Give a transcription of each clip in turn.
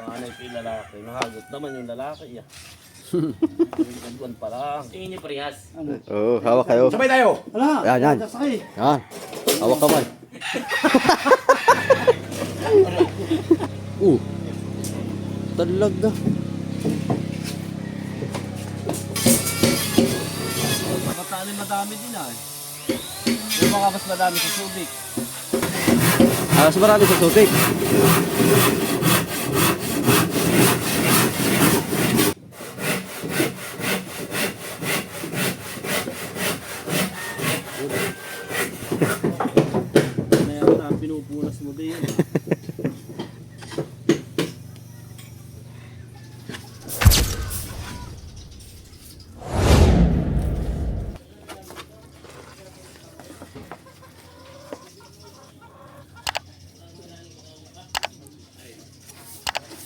Panganay ko yung lalaki. Nahagot naman yung lalaki. Ya. Buwan pa lang. Tingin niyo parehas. Oo, hawak kayo. Sabay tayo! Ala, Yan, yan. sasakay. Yan. Hawak kamay. Talaga. Makatali madami din ah. Yung mga mas madami sa Subic. Mas marami sa sutik. Na yata pinupunas mo din yun.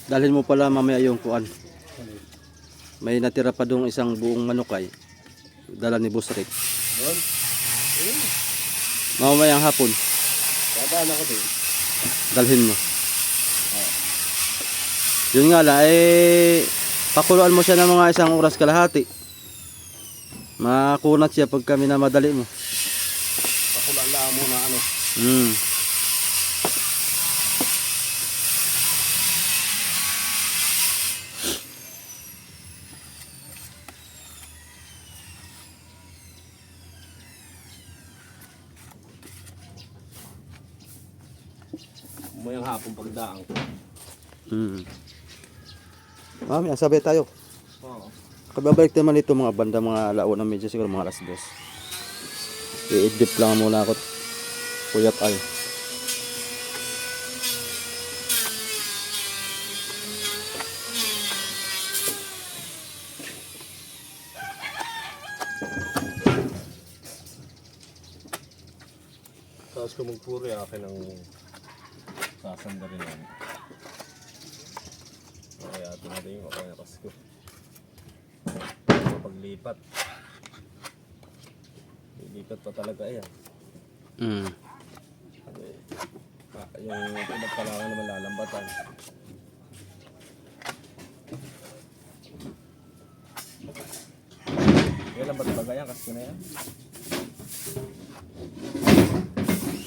Dalhin mo pala mamaya yung kuan. May natira pa dong isang buong manukay. Dala ni Boss Rick. Doon? Mamayang hapon, Dadaan ako din. dalhin mo. Yun nga lang, pakuluan mo siya ng mga isang oras kalahati. Makunat siya pag kami na madali mo. Pakulaan lang muna ano. Umayang hapon pagdaang. Mami, sabay tayo. Oo. Kababalik naman ito mga banda, mga alauna medyo siguro mga alas 2. I-edit lang muna ako. Puyat ay. Tapos kung magpuri akin ang sasanda rin yan. Kaya ito natin yung makayakas ko. Paglipat. Lilipat pa talaga yan. Yung pinagpalangan naman lalambatan. Kaya lambat ba yan? Kasi na yan.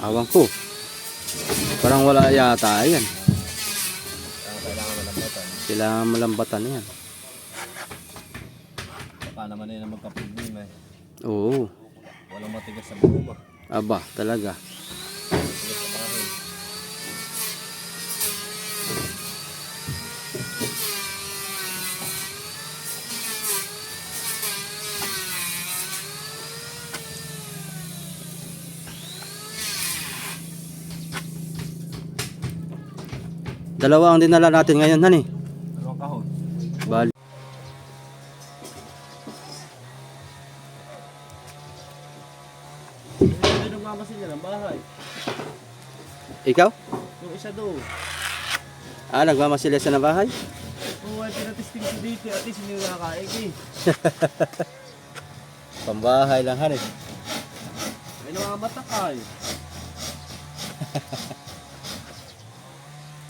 Awang ko. Parang wala yata yan. Kailangan malambatan. Kailangan malambatan yan. Baka naman yun ang magkaproblema eh. Oo. Walang matigas sa buo ba? Aba, talaga. Matigas sa bahay. Dalawa ang dinala natin ngayon, hani. Dalawang kahon. Bali. Hindi nagmamasin niya ng bahay. Ikaw? Yung isa doon. Nagmamasilya sa na bahay? Oo, ay pinatesting si dito. At least hindi nakakaig eh. Pambahay lang, hani. Ay namamatakay.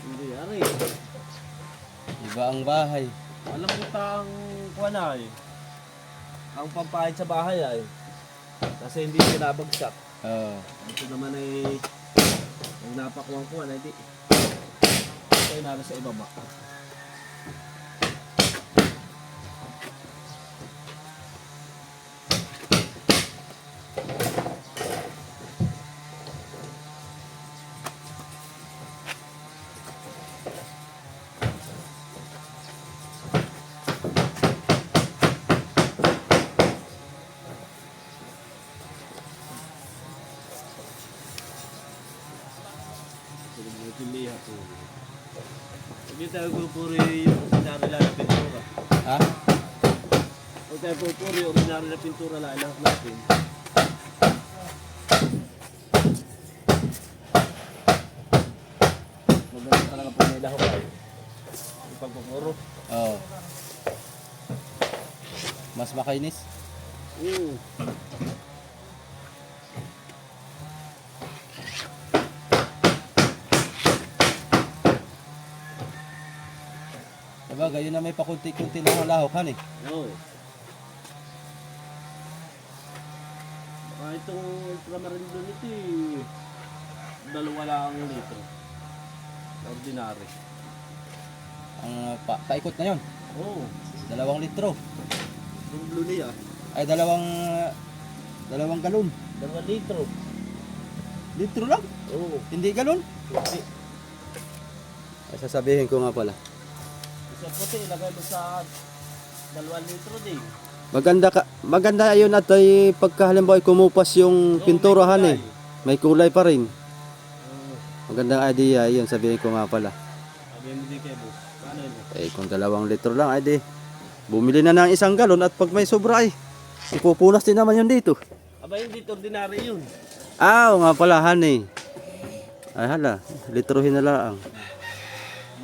Hindi, ari. Iba ang bahay. Alam mo ta ang kuwan ay. Ang pampahid sa bahay ay. Kasi hindi pinabagsak. Oo. Ito naman ay ang napakuwang kuwan ay di. Ito ay nara sa ibaba. Pilihan po. Hindi tayo pupuri yung ordinary lang na pintura. Ha? Huwag tayo pupuri yung ordinary na pintura lang natin. Maganda talaga po may lahok ay. Yung pagpupuro. Oo. Mas makainis? Sabagay, yun na may pakunti-kunti lang ang lahok, han eh. Oo. Baka itong ultramarine blue nito eh. 2 lang ang litro. Ordinary. Ang paikot na yun. Oo. 2 litro. Yung blue niya, Ay, 2 galon. 2 litro. Litro lang? Oo. Hindi galon? Puti. Ay, sasabihin ko nga pala. Isa puti, ilagay mo sa 2 litro din. Maganda ayun at ay pagka halimbawa ay kumupas yung Oo, pinturahan may eh. May kulay pa rin. Oo. Magandang idea yun, sabihin ko nga pala. Sabi mo din kay boss. Paano yun? Eh kung 2 litro lang, ay di, bumili na ng 1 galon at pag may sobra ay, ipupunas din naman yun dito. Aba, hindi ito ordinary yun. Ah, oo nga pala, honey. Ay hala, litrohin na lang.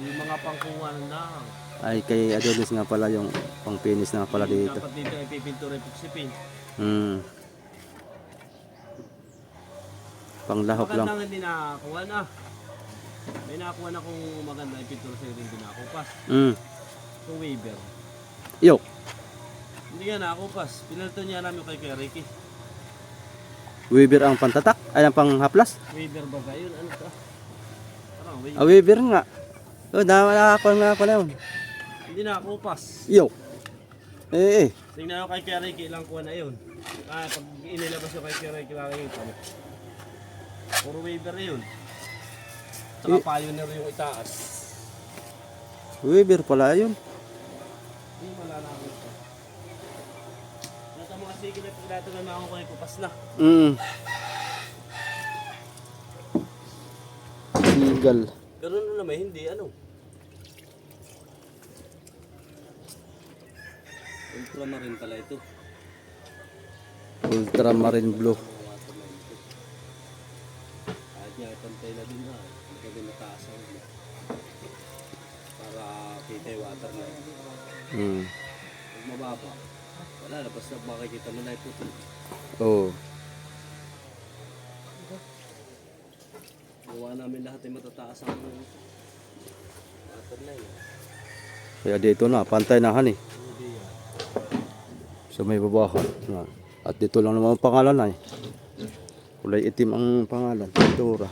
Yung mga pangkuhan lang. Ay kay Adonis nga pala yung pang-finish na pala dito. Dapat dito ay pipintura epoxy. Hmm. Panglahok lang. Magandang hindi nakakuha na. May nakakuha na kung maganda yung pintura sa'yo rin dinakupas. Hmm. Yung Weber. Yok. Hindi nga nakakupas. Pinalito niya namin kay Ricky. Weaver ang pantatak, ay ang panghaplas. Weber ba ba yun? Ano ka? Parang Weber. Ah, Weaver nga. Oh, nakakuha nga pala yun. Hindi nakakupas. Yok. Eh. Tingnan ko kay Ricky, ilang kuha na yun. Ah, pag inilabas ko kay Ricky, makikita mo. Puro Weber na yun. Tsaka Pioneer yung itaas. Weaver pala yun. Hindi malalaman ko. Nata mga sige na pagdato na ako kay kupas na. Sigal. Pero ano naman, hindi ano. Ultramarine pala ito. Ultramarine blue. Kahit nga pantay na din na. Hindi ka din mataas ang para kita yung water na yun. Pag mababa, wala na. Basta makikita mo na yung puti. Oh. Gawa namin lahat yung matataas ang water na yun. Kaya dito na, pantay na han eh. Hindi yan. So may babaho. At dito lang naman ang pangalan ay. Kulay itim ang pangalan. Pintura.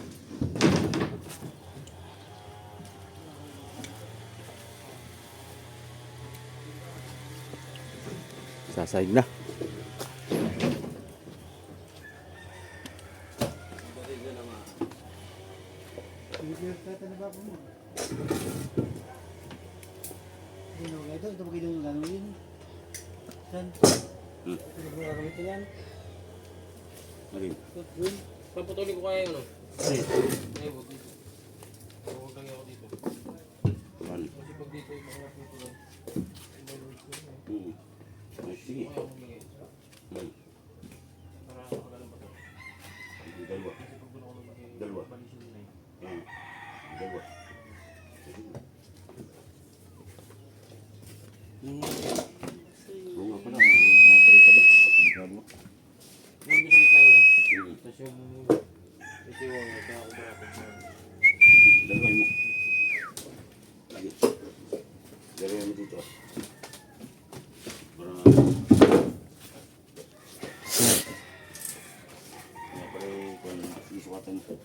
Sasayig na. Balik na naman. Ito magiging yung gano'n. Saan? Ito mo gagamitin yan? Paputulin ko kaya yun, no? Ay, huwag dito. Huwag lang ako dito. Kasi pag dito yung mga dito lang. Sige. Nakakagalan pa to. Dalawa. Kasi pag gulo ko ng magiging Dalawa. balisin na eh. Dalawa. Oo nga pala. Nakapalita ba? Grabo. Yung binigit na yun. Tapos yung itiwang na ako ba ako. Dalawahin mo. Lagi. Dalawahin mo dito. Para... Kaya pala kung isukatan mo.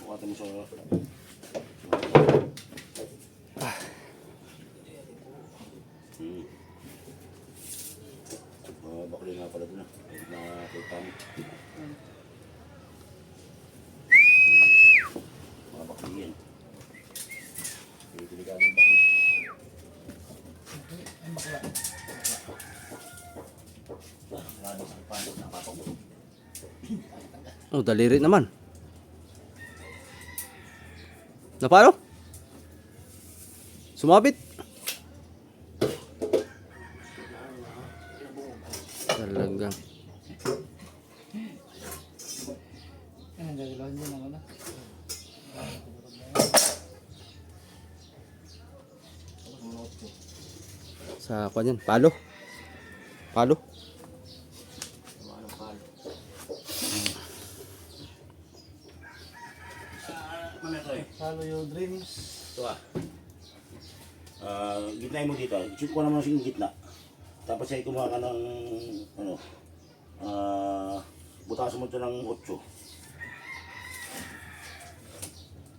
Sukatan mo sa... Bakli nga pala doon ah. Hindi nakakita mo. Mga bakli yan. Delikado ang bakli. Lalo sa panos na kapag mo. Oh, daliri naman. Na paano? Sumabit. Talagang. Ano, gagalawan din ako na. Sa kanyan, palo. Palo. Halo yung dreams. Ito ah. Gitnain mo dito. Isip ko naman yung gitna. Tapos ay kumuha ka ng, ano, butasan mo ito ng 8.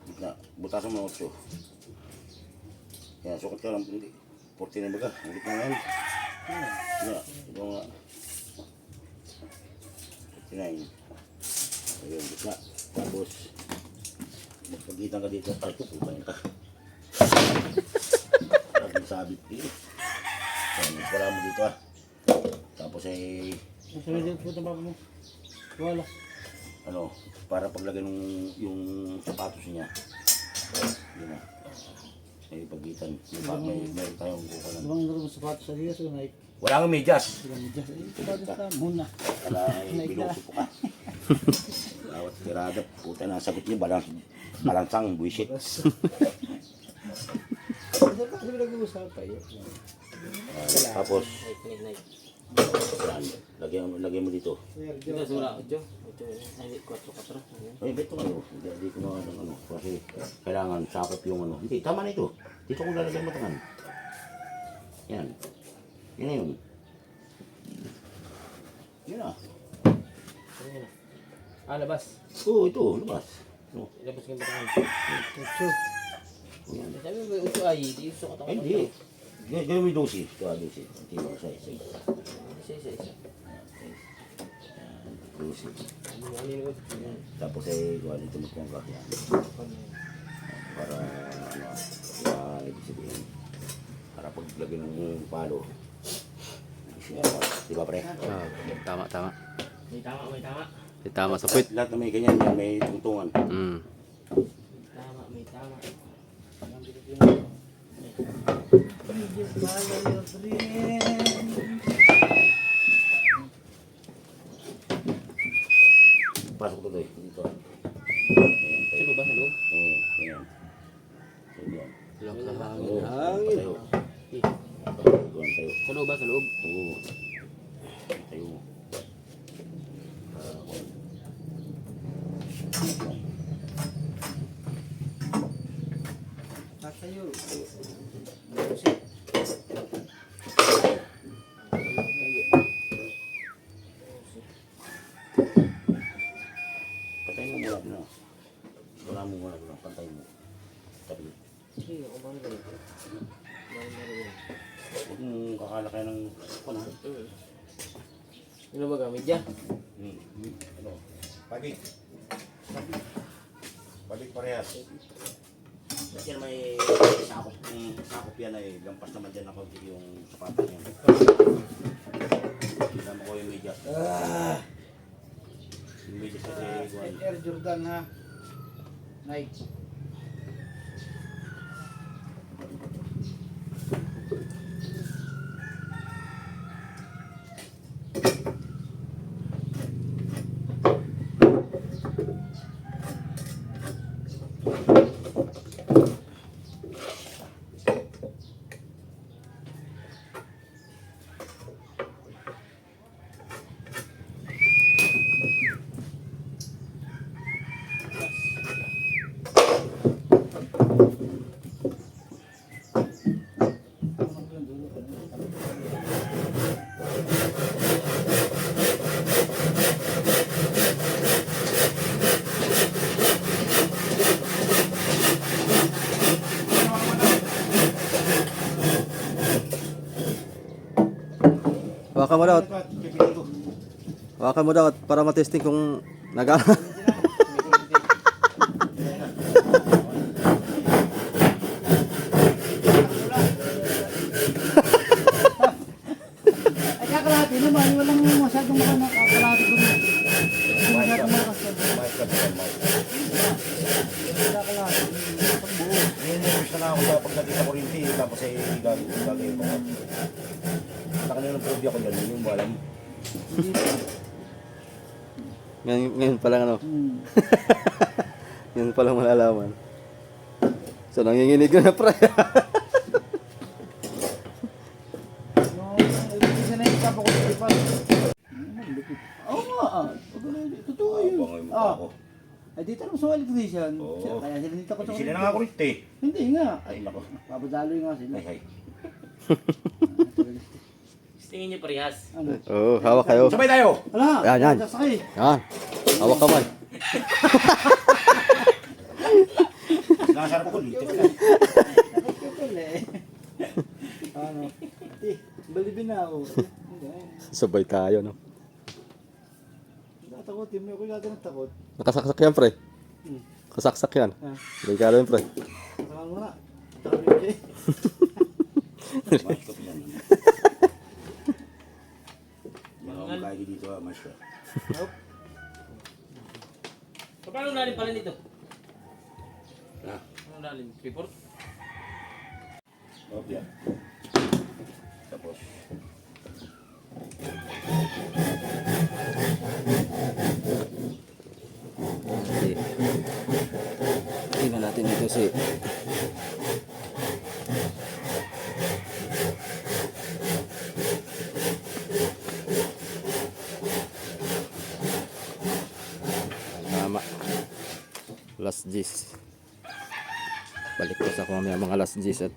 Gitna, butasan mo ng 8. Yan, sukat ka lang. 49 ba ka? Ang gitna nga yan. Yan, ito nga. 49. Ayun, gitna. Tapos, magpagitan ka dito. Ay, pupupain ka. Tapos sabit dito. Yan, wala mo dito ah. Tapos ay, Masunod yung puto papa mo. Wala. ano, para paglagay ng yung sapatos niya. Yun na. Ay, pagitan. May tayong kukulan. Ibang laro mo sapatos sa Diyos o Nike. Wala kang medyas. Sila mo dyan. Sapatos ka muna. Wala ay binuso po ka. Bawat tirada, puta na sagot niya, balansang, buwisit. Kasi nag-uusap tayo. Tapos, yan, lagyan mo dito. Dito sura 8. 8. Ay, 4. Ay, beto ano, hindi ko na ano, kasi kailangan sakop yung ano. Hindi, tama na ito. Dito kong lalagyan mo tangan. Yan. Yan na yun. Yan na. Labas. Oo, ito, labas. No. Labas kang batangan. 8. Yan. Sabi mo, 8 ay, di gusto ka Ay, hindi. Gawin mo yung dosi. Ito, dosi. Hindi mo sa isa. Isa. Dosi. Tapos ay, gawa dito mo kung yan. Para, ano, ibig sabihin. Para paglagay ng palo. Di ba pre? Tama. May tama. Tama sa puwit. Lahat na may ganyan, may tungtungan. Mm. May tama. Pasok ko doon. Dito. Sa loob ba? Sa loob? Oo, ganyan. Ganyan. Lang sa Oo, hangin. patayo. Doon tayo. Sa loob ba? Sa loob? Oo. Tayo mo. Tatayo. Patay mo mula na. Wala mo mula na. Patay mo. Tabi. Sige, ako bang ganito? Huwag mong kakalakay ng kuna. Ano ba gamit dyan? Ano? Pabik. Pabik parehas. Yan may sakop. Sakop yan ay lampas naman dyan ako yung sapatos niya. Tignan mo ko yung medyas. Yung medyas kasi Juan. Air Jordan ha. Nike. Hawakan mo daw. Hawakan mo daw para matesting kung nag Ay, kakalahati naman. Walang masyadong makakalahati ko. Hindi masyadong malakas. Kakalahati. Pagbuo. Gusto na ako sa pagdating sa kurinti, tapos ay gagawin ko. Sa kanila ng phobia ko dyan, yung balam. ngayon pa lang ano. Ngayon pa lang malalaman. So nanginginig ka na pre. Isa na yung tapo ko sa lipan. Oo nga. Totoo yun. Bangoy mo pa ako. Ay, dito naman sa electrician. Oo. Kaya sila dito ko Hindi sila nakakulit eh. Hindi nga. Ay, nako. Papadaloy nga sila. Ay, ay. Tingin niyo parehas. Ano? Oo, hawak kayo. Sabay tayo! Wala. Yan, yan. Sasakay. Yan. Hawak kamay. Nakasarap ko. Ano? Balibin na ako. Sabay tayo, no? Natakot. Hindi ako yata natakot. Nakasaksak yan, pre. Hmm. Kasaksak yan. Ah. Delikado yan, pre. Saka mo na. Tabi eh. Mas ko yan. Mga kaya dito ah, mas ko. Paano nalim pala nito? Ha? Paano nalim? Paper? Oh, yan. Tapos. Okay. Tingnan natin dito si tama. Last G's. Balik ko sa kumamaya mga last G's at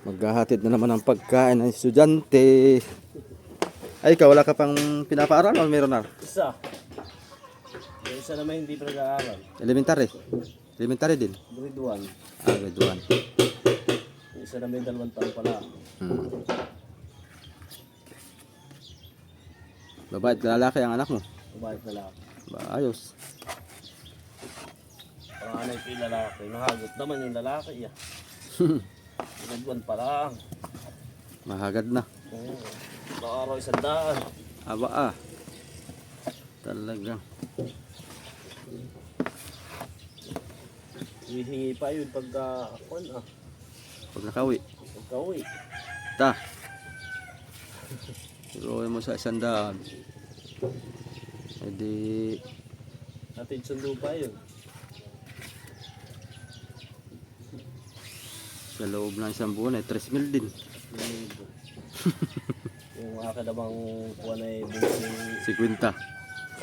maghahatid na naman ng pagkain ng estudyante. Ay, ikaw wala ka pang pinapaaral o meron na? Isa. Yung isa naman hindi pa nag-aaral. Elementary. Elementary din. Grade 1. Ah, grade 1. Yung isa naman 2 taon pala. Babae at lalaki ang anak mo. Kumalit na lang. Ba, ayos. Panganay ko yung lalaki. Nahagot naman yung lalaki. Grade 1 pa lang. Mahagad na. Oo. Araw 100. Aba ah. Talagang. Hihingi pa yun pagka Pag nakauwi. pagka-uwi. Ta. Iruin mo sa 100. E di Natin sundo pa yun. sa loob ng isang buwan ay 3,000 din. Yung akin namang kuha na yung buong 50.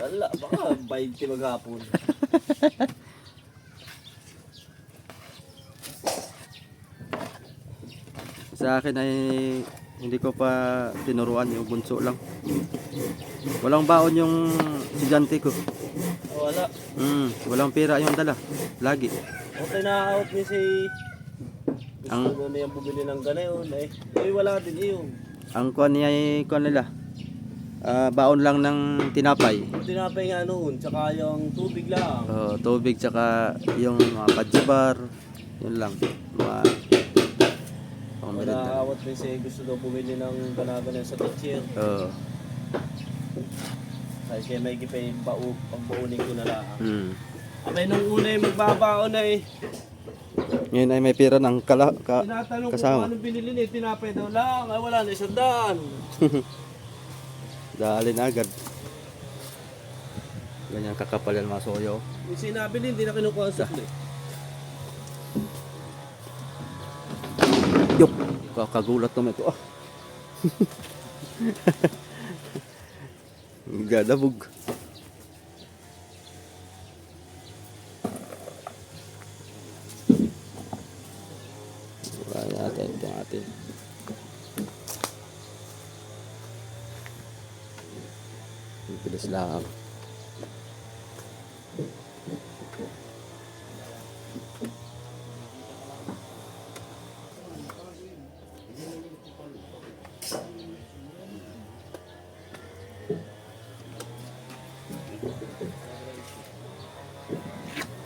wala, baka 20 maghapon. Sa akin ay hindi ko pa tinuruan, yung bunso lang. Walang baon yung estudyante ko. Wala. Walang pera yung dala. Lagi. Okay, na-out ni si Ang- gusto na yung bumili ng ganayon eh. Eh wala din yun. Ang kuan niya ay kuan nila. Baon lang ng tinapay. Yung tinapay nga noon, tsaka yung tubig lang. Tubig tsaka yung mga pajibar. Yun lang. Mga pangmerienda. Wala awat ni si gusto daw bumili ng ganayon sa teacher. Kasi kaya may kipay pagbuunin ko na lang. Abay nung una yung magbabaon na eh. Ngayon ay may pera ng Tinatanong ko kasama. kung anong binili niya, tinapay daw lang. Ay wala na 100. Dali na agad. Ganyan kakapal yan mga soyo. Yung sinabi niya, hindi na kinukuha ang sukli. Yup! Kakagulat naman ito. Gadabog. Kaya natin ito natin. Bilis lang.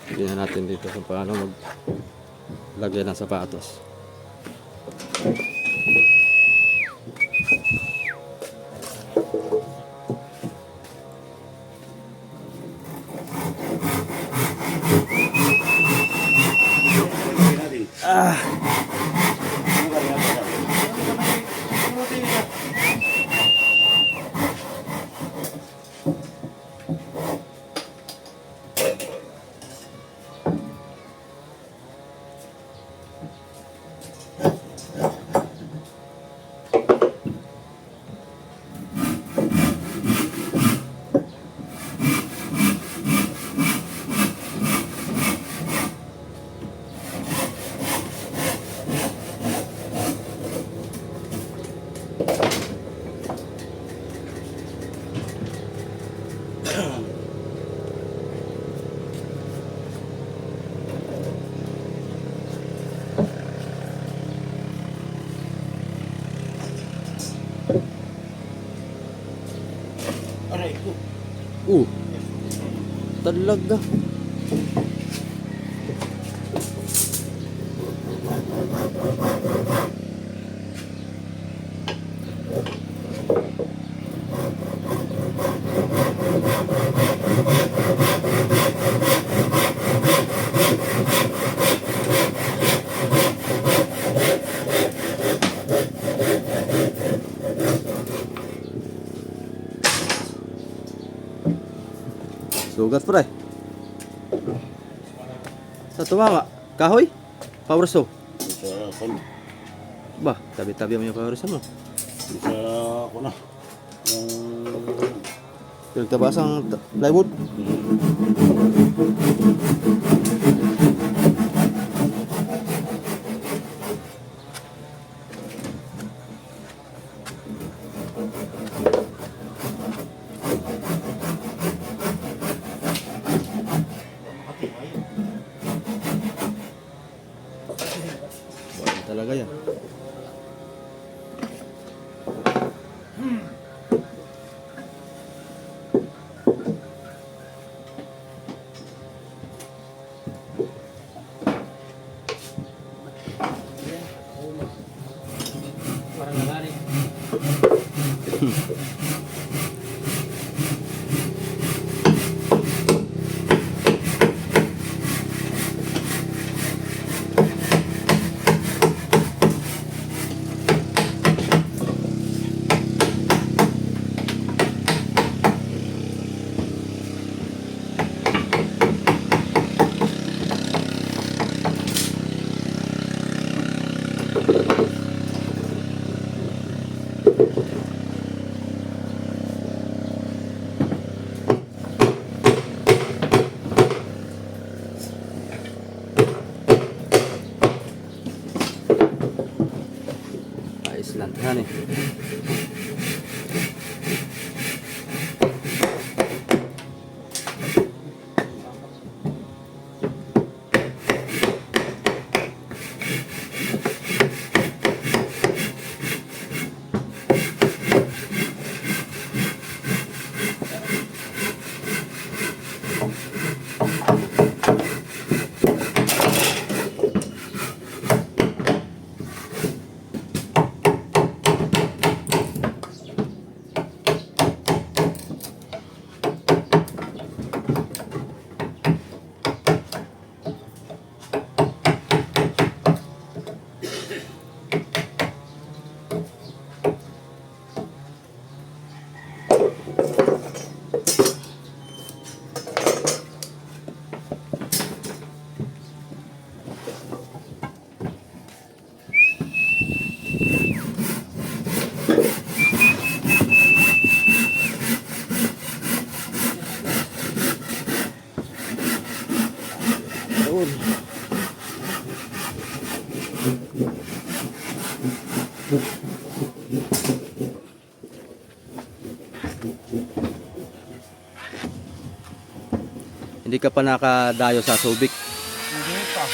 Tingnan natin dito kung paano maglagay ng sapatos. Talaga. Sugat pre. Sa tumama. Kahoy? Power saw. Sa kon, Ba, tabi-tabi mo yung power saw mo. sa kuna. Yung Yung tabasang plywood. Wala talaga yan. Parang nagari. Ayos lang. Yan eh. Doon. Hindi ka pa nakadayo sa Subic. Hindi pa.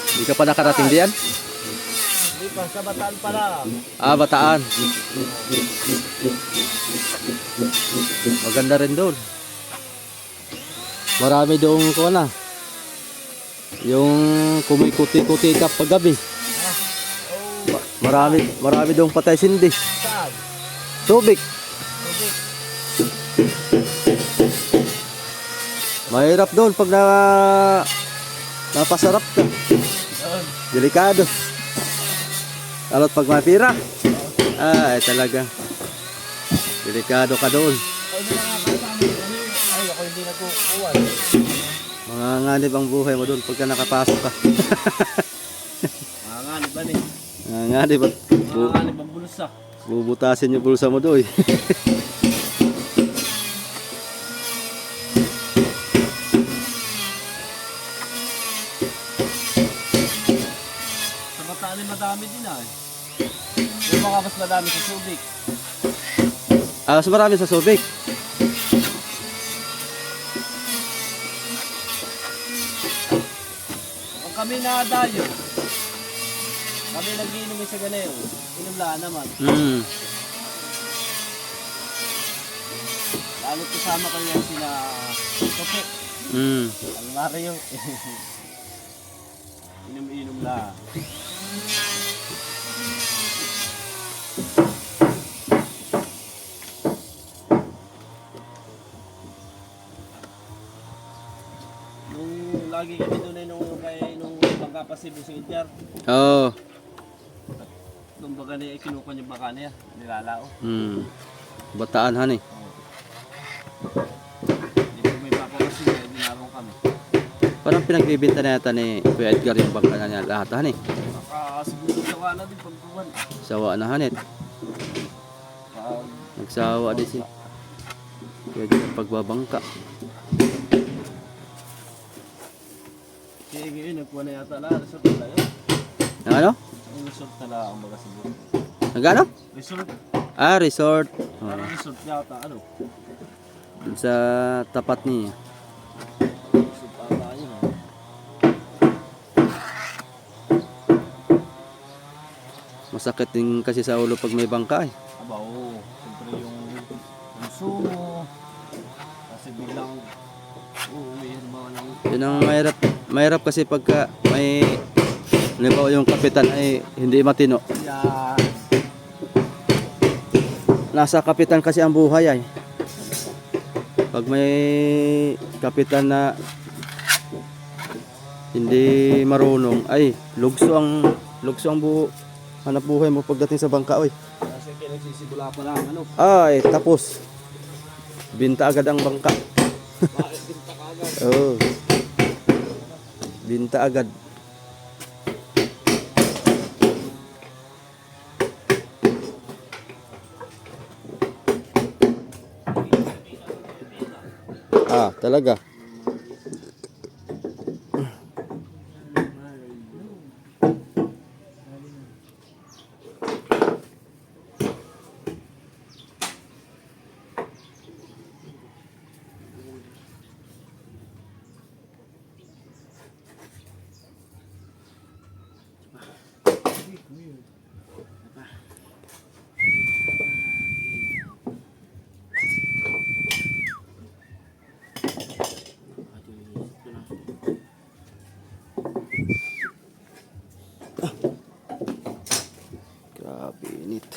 Hindi ka pa nakarating diyan? Hindi pa, sa Bataan pa lang. Ah, Bataan. Maganda rin doon. Marami doon ko na. Yung kumikuti-kuti ka paggabi. Marami doon patay sindi. Saan? Subic. Mahirap doon pag napasarap ka. Delikado. Lalo't pag mapira. Ay, talaga. Delikado ka doon. Ay, ako hindi nagkukuha. Mga nganib ang buhay mo doon pagka nakapasok ka. Mga nganib ba ni? Mga nganib at Mga nganib ang bulsa. bubutasin yung bulsa mo doon. Sa Bataan ay madami din ay. Yung mga mas madami sa Subic. Ah, mas marami sa Subic. Pag kami nakadayo, kami nag-iinom sa ganeo. Inumlaan naman. Lalo't kasama ko yan sina Tope. Mm. Ang Mario. Inom-inom lang. Nung lagi kami doon ay nung pagkapasibo si Edgar, Oo. nung baga niya kinuha niya baka niya, nilalao. Mm. Bataan han eh. Hindi ko may papakasin niya, dinarong kami. Parang pinagbibinta na yata ni Kuya Edgar yung bangka na niya lahat han eh. Siguro sawa na din pagkuhan. Sawa na han eh. Nagsawa din si Kuya Edgar pagbabangka. Kaya ngayon, nagkuha na yata na, resort na tayo. Ang ano? Ang resort na lang ang baga siguro. Nagano? Resort, Ah, resort. Oh. parang resort yata, ano? Dun sa tapat niya. Resort ata yun, ha? Masakit din kasi sa ulo pag may bangka eh. Aba, oo. Siyempre yung konsumo. Kasi biglang, may hirma lang. Yun ang mahirap. Mahirap kasi pagka may halimbawa yung kapitan ay hindi matino. Yan. Nasa kapitan kasi ang buhay ay. Pag may kapitan na hindi marunong ay lugso ang hanap buhay mo pagdating sa bangka oy. Kasi kinagsisimula pa lang, ano? Ay, tapos. Binta agad ang bangka. Bakit binta ka agad? Oo. Binta agad. Ah, talaga. Grabe init.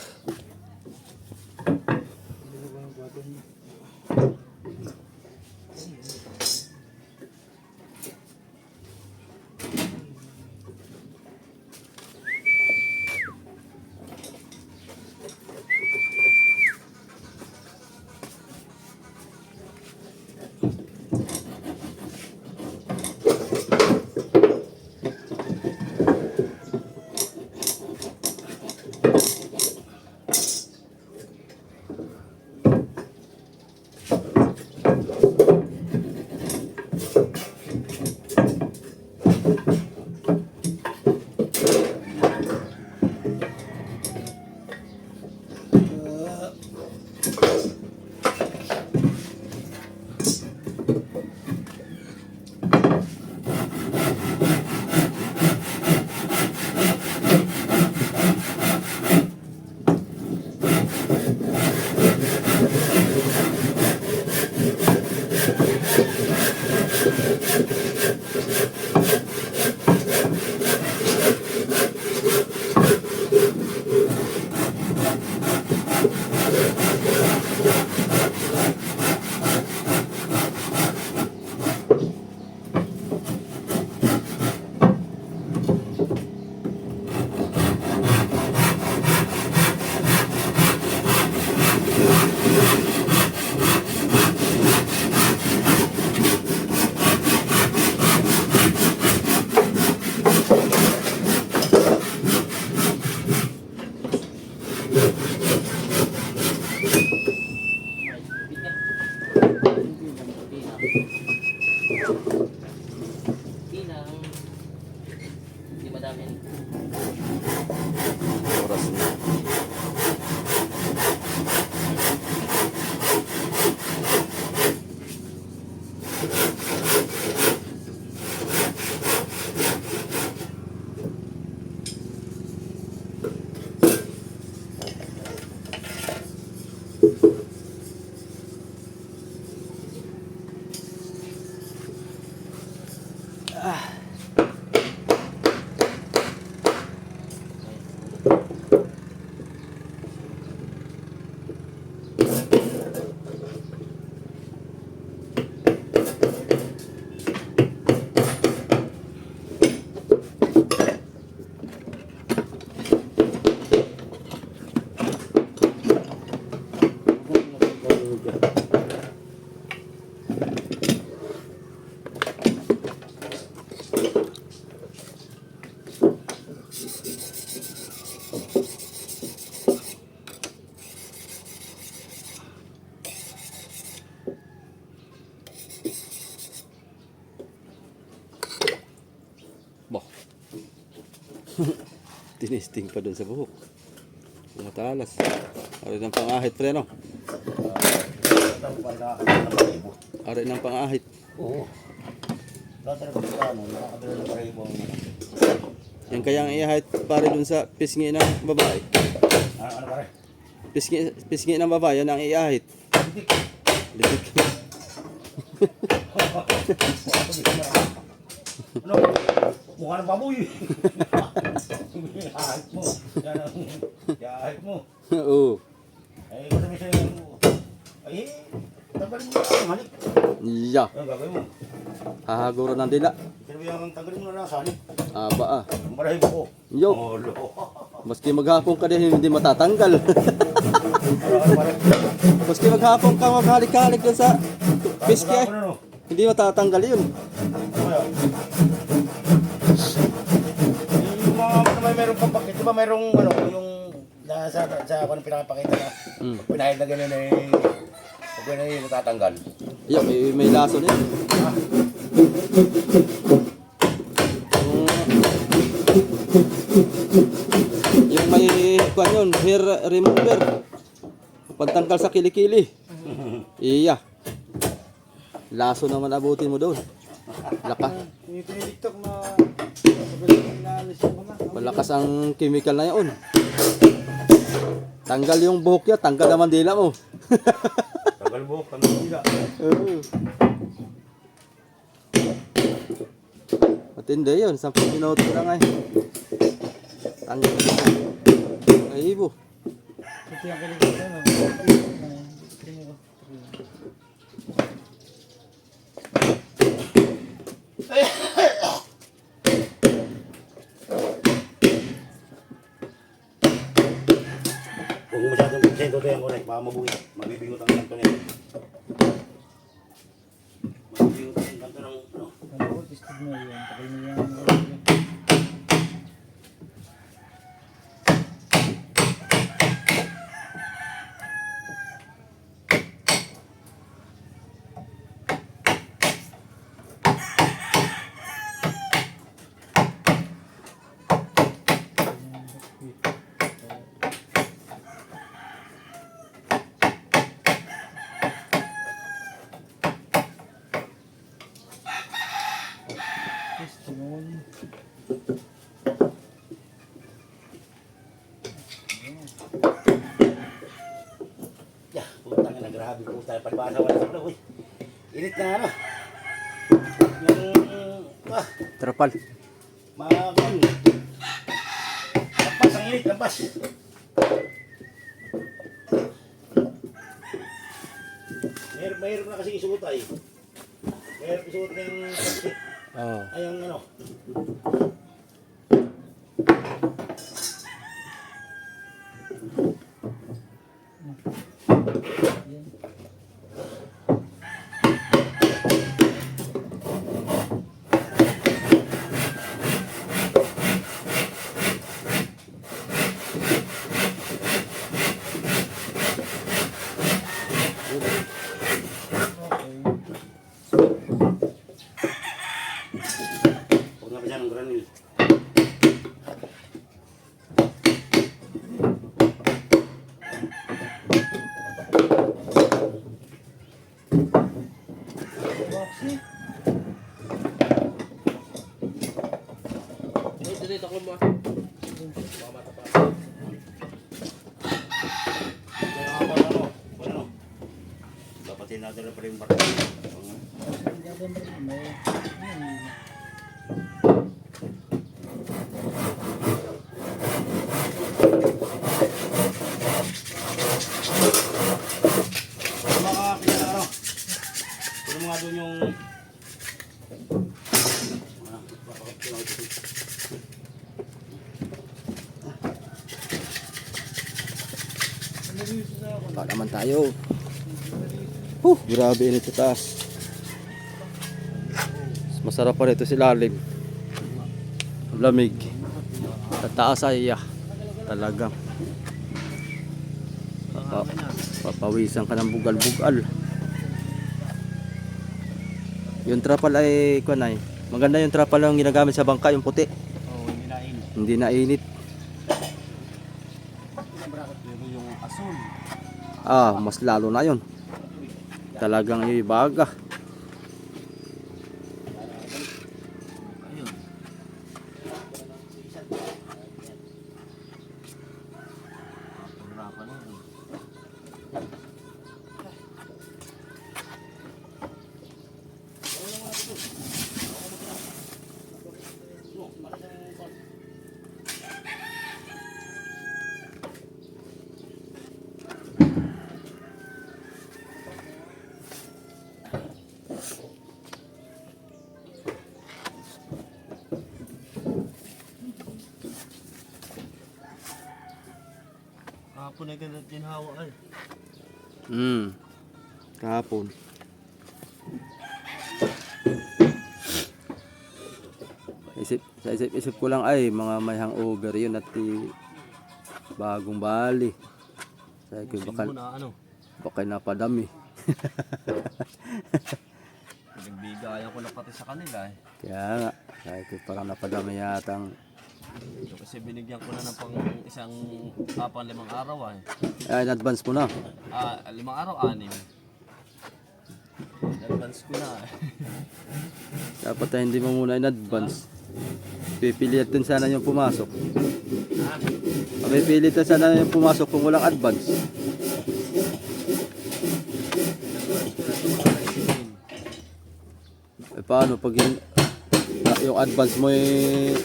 Hindi madami yan. Oras na. Bah. Tinisting pa dun sa buhok. Matalas. Ari ng pangahit, pre, no? Ari ng pangahit. Oo. Tatara ko sa ano, nakakadala ng pareho ang Yan kayang ihahit pare dun sa pisngi ng babae. ano pare? Pisngi ng babae, yan ang iahit. Litik. Ano? Mukha ng baboy. Yahit mo. Yan ang yahit mo. Oo. Eh, kung sabi sa'yo, ay, tanggalin mo ang halik. Yeah. Ano gagawin mo? Hahaguro ng dila. Sinabihan kang tanggalin mo na lang sa halik. Aba ah. Ang barahin ko. Yo. Oh, lo. Maski maghapon ka din, hindi matatanggal. Maski maghapon ka, maghalik-halik dun sa piski, hindi matatanggal yun. Yung mga may meron pang pakit, di ba merong ano, yung nasa kung pinapakita na pinahid na ganyan eh, pag ganyan yung natatanggal. Yo, may laso din. Yung may kuan yun, hair remover. Pantanggal sa kilikili. Iya. Laso naman abutin mo doon. Laka. Yung pinitiktok na pagkakas na alis yung mga. Malakas ang chemical na yun. Tanggal yung buhok niya, tanggal naman dila mo. Tagal mo, tanggal nila. Matindi yun, 10 minuto na nga eh. Tanggal. Ay, ibo. Ito yung kinikita na. Kung masyadong sento to yung kunay, baka mabuhi. Mabibingot ang kanto niya. Mabibingot ang kanto ng ano. Ano ko, tested mo yun. Takay mo yan. Tested mo yun. Yeah, putang ina, grabe po tayo palibasa wala sa uy. Init na ano. Yung Trapal. makakon. Lampas ang init, lampas. Mahirap na kasi isuot ay. Mahirap isuot ng plastic. Oo. Ay ang ano. Huwag nga pa siya ng granil. Boxy. Dito ako mo. Kaya nga pala ano. Dapatin natin na pala yung barko. Mga pinaka ano. Pero mga doon yung... Pa naman tayo. Grabe init sa taas. Masarap pa rito si lalim. Lamig. Sa taas ay talagang papawisan ka ng bugal-bugal. Yung trapal ay kunay. Maganda yung trapal yung ginagamit sa bangka, yung puti. Oo, hindi na init. Hindi na init. Pero yung asul. Mas lalo na yun. Talagang ibaga. Ayun. Pag-rapan na yun. Kahapon ay ganda tinhawa ay. Kahapon. Isip ko lang ay mga may hangover yun at bagong bali. Sabi ko baka napadami. Pinagbigayan ko na pati sa kanila eh. Kaya nga, sabi ko parang napadami yatang. Kasi binigyan ko na ng isang 5 araw eh. In advance mo na. 5 araw, 6. In advance ko na eh. Dapat ay hindi mo muna in advance. Pipilitan din sana yung pumasok. Pipilitan sana yung pumasok kung walang advance. Paano pag yung advance mo ay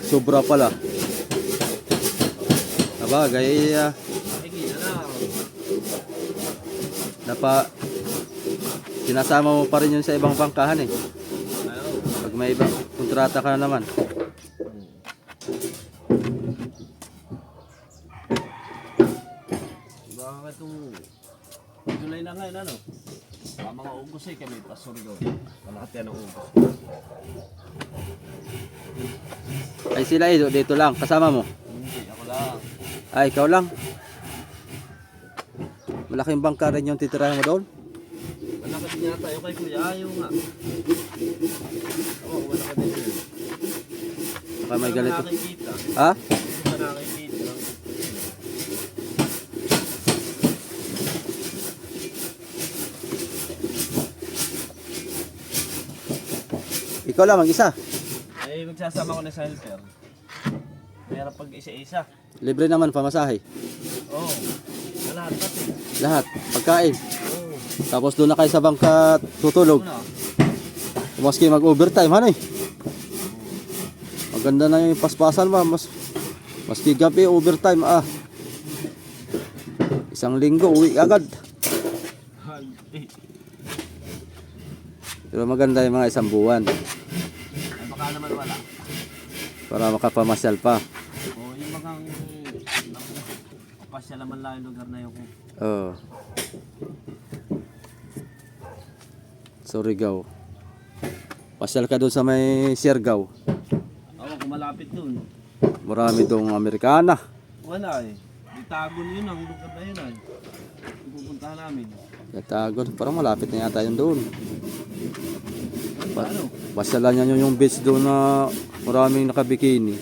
sobra pala? Sabagay, sinasama mo pa rin yun sa ibang bangkahan eh. Pag may ibang kontrata ka na naman. Baka itong July na ngayon ano? Mga August ay kami pasor doon. Kalahati ng August. Ay sila dito lang, kasama mo? Hindi, ako lang. Ay, ikaw lang. Malaking bangka rin yung titirahin mo doon? Wala ka din yata yung kay Kuya Ayaw nga. Oo, wala ka din yun. Baka may ganito. Wala nakikita. Ha? Wala nakikita. Ikaw lang mag-isa. Ay, magsasama ko na sa helper. Mayroon pag isa-isa. Libre naman pamasahe. Oo. Lahat pati. Lahat. Pagkain. Oo. Tapos doon na kayo sa bangka tutulog. Ano? Maski mag-overtime, ano eh. Maganda na yung paspasan ba. Maski gabi, overtime. Isang linggo, uwi agad. Haldi. Pero maganda yung mga isang buwan. Ay, baka naman wala. Para makapamasyal pa. Oo, yung mga kapasya naman lang yung lugar na yun. Oo. Surigao. Pasyal ka doon sa may Siargao. Oo, kung malapit dun. Marami doong Amerikana. Wala eh. Di Tagon yun ang lugar na yun ay. Pupuntahan namin. Tagon, parang malapit na yata yun doon. Ano? Pasyalan nyo yung beach doon na maraming nakabikini.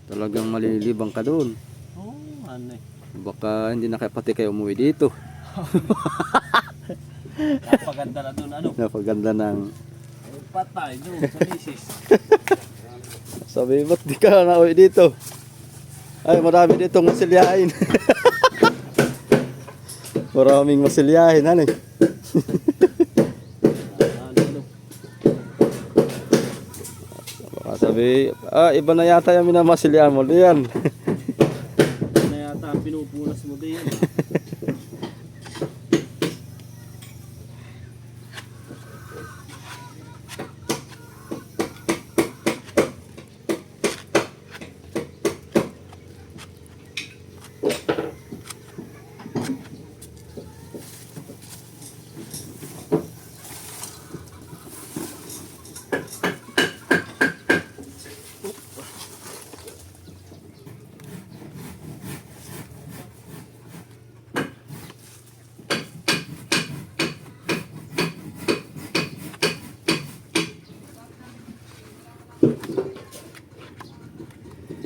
Talagang malilibang ka doon. Oo, ano eh. Baka hindi na pati kayo umuwi dito. Napaganda na dun ano. Napaganda ng... Patay dun sa misis. Sabi, ba't di ka na uwi dito? Ay, marami ditong masilyahin. Maraming masilyahin, ano eh. Baka sabi, iba na yata yung minamasilyahan mo. Diyan. Na yata ang pinupunas mo din.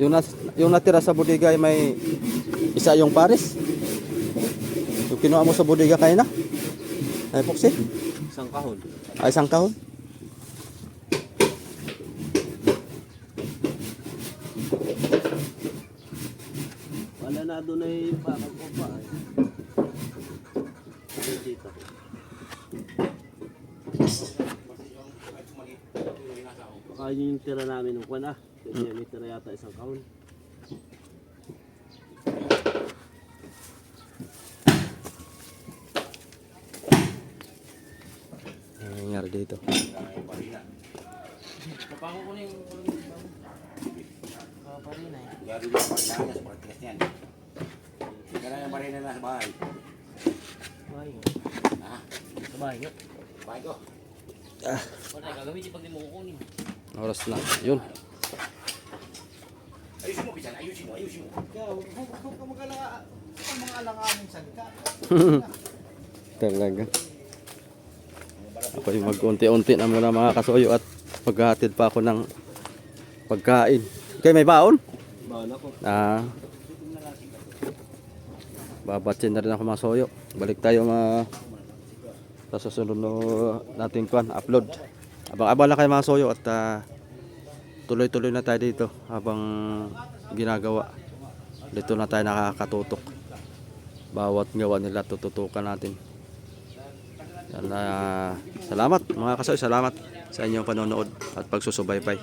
yung natira sa bodega ay may isa yung pares. Yung kinuha mo sa bodega kayo na? Ay, Poxy? Isang kahon. Ay, isang kahon? Wala na doon ay bakal ko pa. Dito. Baka yun yung tira namin ng kwan Kasi may tira yata isang kahon. Ano nangyari dito? Papango ko na yung kulong ng bago. Paparina eh. Gari mo pa sa podcast niyan. Hindi na yung marina na sa bahay. Bahay nga. Ha? Sa bahay nga. Bahay ko. Wala, gagamitin pag di mo kukunin. Oras na. Yun. Ayusin mo, Pisan. Ayusin mo, ayusin mo. Kaya huwag ka mag-alala. Ang mga alanganin salita. Talaga. Ako yung mag-unti-unti na muna mga kasuyo at maghahatid pa ako ng pagkain. Okay, may baon? Bahala ko. Babatsin na rin ako mga soyo. Balik tayo sa susunod nating upload. Abang-abala kayo mga soyo at tuloy-tuloy na tayo dito habang ginagawa. Dito na tayo nakakatutok. Bawat gawa nila tututukan natin. Salamat mga kasoy, salamat sa inyong panonood at pagsusubaybay.